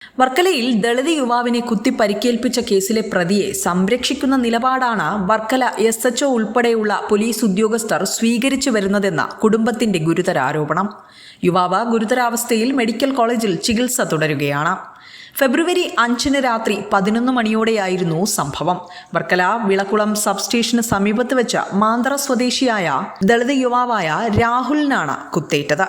വർക്കലയിൽ ദളിത് യുവാവിനെ കുത്തി പരിക്കേൽപ്പിച്ച കേസിലെ പ്രതിയെ സംരക്ഷിക്കുന്ന നിലപാടാണ് വർക്കല SHO ഉൾപ്പെടെയുള്ള പോലീസ് ഉദ്യോഗസ്ഥർ സ്വീകരിച്ചു വരുന്നതെന്ന കുടുംബത്തിന്റെ ഗുരുതരാരോപണം. യുവാവ് ഗുരുതരാവസ്ഥയിൽ മെഡിക്കൽ കോളേജിൽ ചികിത്സ തുടരുകയാണ്. ഫെബ്രുവരി 5 രാത്രി 11 മണിയോടെയായിരുന്നു സംഭവം. വർക്കല വിളക്കുളം സബ്സ്റ്റേഷന് സമീപത്ത് വെച്ച മാന്തറ സ്വദേശിയായ ദളിത് യുവാവായ രാഹുലിനാണ് കുത്തേറ്റത്.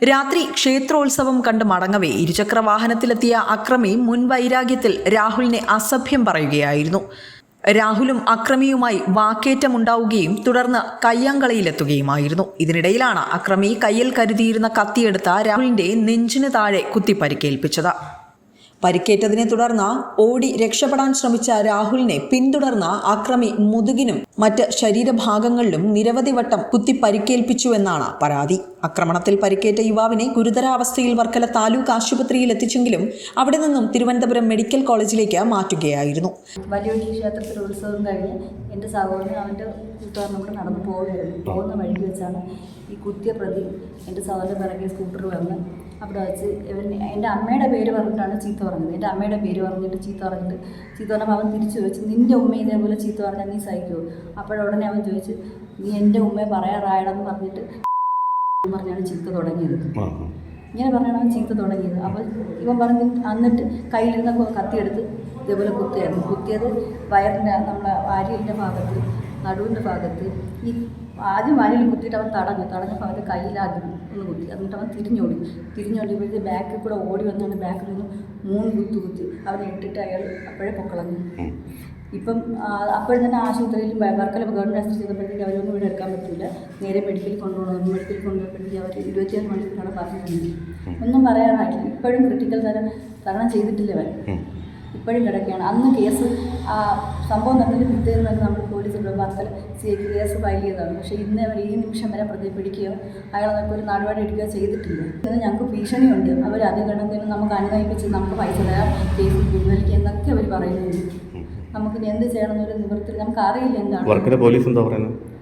രാത്രി ക്ഷേത്രോത്സവം കണ്ട് മടങ്ങവേ ഇരുചക്ര വാഹനത്തിലെത്തിയ അക്രമി മുൻവൈരാഗ്യത്തിൽ രാഹുലിനെ അസഭ്യം പറയുകയായിരുന്നു. രാഹുലും അക്രമിയുമായി വാക്കേറ്റമുണ്ടാവുകയും തുടർന്ന് കയ്യാങ്കളിയിലെത്തുകയുമായിരുന്നു. ഇതിനിടയിലാണ് അക്രമി കയ്യിൽ കരുതിയിരുന്ന കത്തിയെടുത്ത രാഹുലിന്റെ നെഞ്ചിന് താഴെ കുത്തി പരിക്കേൽപ്പിച്ചത്. പരിക്കേറ്റതിനെ തുടർന്ന് ഓടി രക്ഷപ്പെടാൻ ശ്രമിച്ച രാഹുലിനെ പിന്തുടർന്ന അക്രമി മുതുകിനും മറ്റ് ശരീരഭാഗങ്ങളിലും നിരവധി വട്ടം കുത്തി പരിക്കേൽപ്പിച്ചുവെന്നാണ് പരാതി. ആക്രമണത്തിൽ പരിക്കേറ്റ യുവാവിനെ ഗുരുതരാവസ്ഥയിൽ വർക്കല താലൂക്ക് ആശുപത്രിയിൽ എത്തിച്ചെങ്കിലും അവിടെ നിന്നും തിരുവനന്തപുരം മെഡിക്കൽ കോളേജിലേക്ക് മാറ്റുകയായിരുന്നു. വലിയ ക്ഷേത്രത്തിൽ ഉത്സവം കഴിഞ്ഞ് എൻ്റെ സഹോദരൻ അവൻ്റെ കൂട്ടുകാരനും കൂടെ നടന്നു പോകുന്ന വഴിക്ക് വെച്ചാണ് ഈ കുത്തിയ പ്രതി എൻ്റെ സഹോദരൻ പിറകെ സ്കൂട്ടർ വന്ന് അവിടെ വെച്ച് എൻ്റെ അമ്മയുടെ പേര് പറഞ്ഞിട്ടാണ് ചീത്ത പറഞ്ഞത്. എൻ്റെ അമ്മയുടെ പേര് പറഞ്ഞിട്ട് ചീത്ത പറഞ്ഞപ്പോൾ അവൻ തിരിച്ചു ചോദിച്ചു, നിൻ്റെ ഉമ്മ ഇതേപോലെ ചീത്ത പറഞ്ഞാൽ നീ സഹിക്കുമോ? അപ്പോഴുടനെ അവൻ ചോദിച്ചു, നീ എൻ്റെ ഉമ്മയെ പറയാറായടെന്ന് പറഞ്ഞിട്ട് പറഞ്ഞാണ് ചീത്ത തുടങ്ങിയത്. ഇങ്ങനെ പറഞ്ഞാണ് അവൻ ചീത്ത തുടങ്ങിയത്. അപ്പോൾ ഇവൻ പറഞ്ഞ് എന്നിട്ട് കയ്യിലിരുന്ന കത്തിയെടുത്ത് ഇതേപോലെ കുത്തിയത് വയറിൻ്റെ നമ്മളെ വാരിയലിൻ്റെ ഭാഗത്ത്, നടുവിൻ്റെ ഭാഗത്ത്. ഈ ആദ്യം വാരിയിൽ കുത്തിയിട്ട് അവൻ തടഞ്ഞപ്പോൾ അവൻ്റെ കയ്യിലാദ്യം ഒന്ന് കുത്തി. എന്നിട്ട് അവൻ തിരിഞ്ഞോടിയപ്പോഴത്തെ ബാക്കിൽ കൂടെ ഓടി വന്നാണ് ബാക്കിൽ നിന്ന് 3 കുത്തി അവനെ ഇട്ടിട്ട് അയാൾ അപ്പോഴേ പൊക്കളഞ്ഞു. ഇപ്പം അപ്പോഴും തന്നെ ആശുപത്രിയിൽ വർക്കല ഗവൺമെൻറ് ആശുപത്രി ചെയ്തപ്പോഴത്തേക്ക് അവരൊന്നും ഇവിടെ എടുക്കാൻ പറ്റില്ല, നേരെ മെഡിക്കലിൽ കൊണ്ടുപോകണം. മെഡിക്കലിൽ കൊണ്ടുപോയപ്പോഴത്തേക്ക് അവർ 24 മണിക്കൂറാണ് പറഞ്ഞിട്ടുണ്ട്. ഒന്നും പറയാനായിട്ടില്ല. ഇപ്പോഴും ക്രിട്ടിക്കൽ തരണം ചെയ്തിട്ടില്ല അവൻ, ഇപ്പോഴും കിടക്കുകയാണ്. അന്ന് കേസ് സംഭവം നടന്നിട്ട് പിറ്റേന്ന് തന്നെ നമ്മൾ പോലീസ് വർക്കല CIക്ക് കേസ് ഫയൽ ചെയ്തതാണ്. പക്ഷേ ഇന്ന് അവർ ഈ നിമിഷം വരെ പ്രതി പിടിക്കുകയോ അയാളെ നമുക്ക് ഒരു നടപടി എടുക്കുകയോ ചെയ്തിട്ടില്ല. ഇന്ന് ഞങ്ങൾക്ക് ഭീഷണിയുണ്ട്. അവർ അതേ ഗണത്തിന് നമുക്ക് അനുനയിപ്പിച്ച് നമുക്ക് പൈസ തരാം, കേസ് പിൻവലിക്കുക എന്നൊക്കെ അവർ പറയുന്നുണ്ട്. നമുക്ക് എന്ത് ചെയ്യണമെന്നൊരു നിവൃത്തി നമുക്ക് അറിയില്ല. എന്താണ്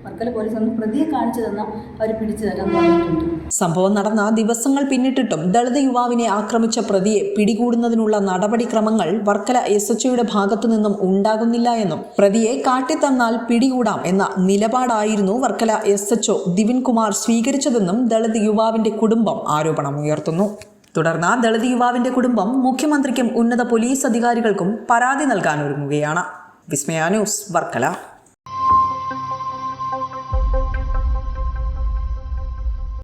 വർക്കല പോലീസ് ഒന്ന് പ്രതിയെ കാണിച്ചു തന്നാൽ അവർ പിടിച്ചു തരാൻ പറഞ്ഞിട്ടുണ്ട്. സംഭവം നടന്ന ദിവസങ്ങൾ പിന്നിട്ടിട്ടും ദളിത് യുവാവിനെ ആക്രമിച്ച പ്രതിയെ പിടികൂടുന്നതിനുള്ള നടപടിക്രമങ്ങൾ വർക്കല SHOയുടെ ഭാഗത്തു നിന്നും ഉണ്ടാകുന്നില്ല എന്നും പ്രതിയെ കാട്ടിത്തന്നാൽ പിടികൂടാം എന്ന നിലപാടായിരുന്നു വർക്കല SHO ദിവിൻ കുമാർ സ്വീകരിച്ചതെന്നും ദളിത് യുവാവിന്റെ കുടുംബം ആരോപണമുയർത്തുന്നു. തുടർന്ന് ദളിത് യുവാവിന്റെ കുടുംബം മുഖ്യമന്ത്രിക്കും ഉന്നത പോലീസ് അധികാരികൾക്കും പരാതി നൽകാനൊരുങ്ങുകയാണ്. വിസ്മയ ന്യൂസ്, വർക്കല.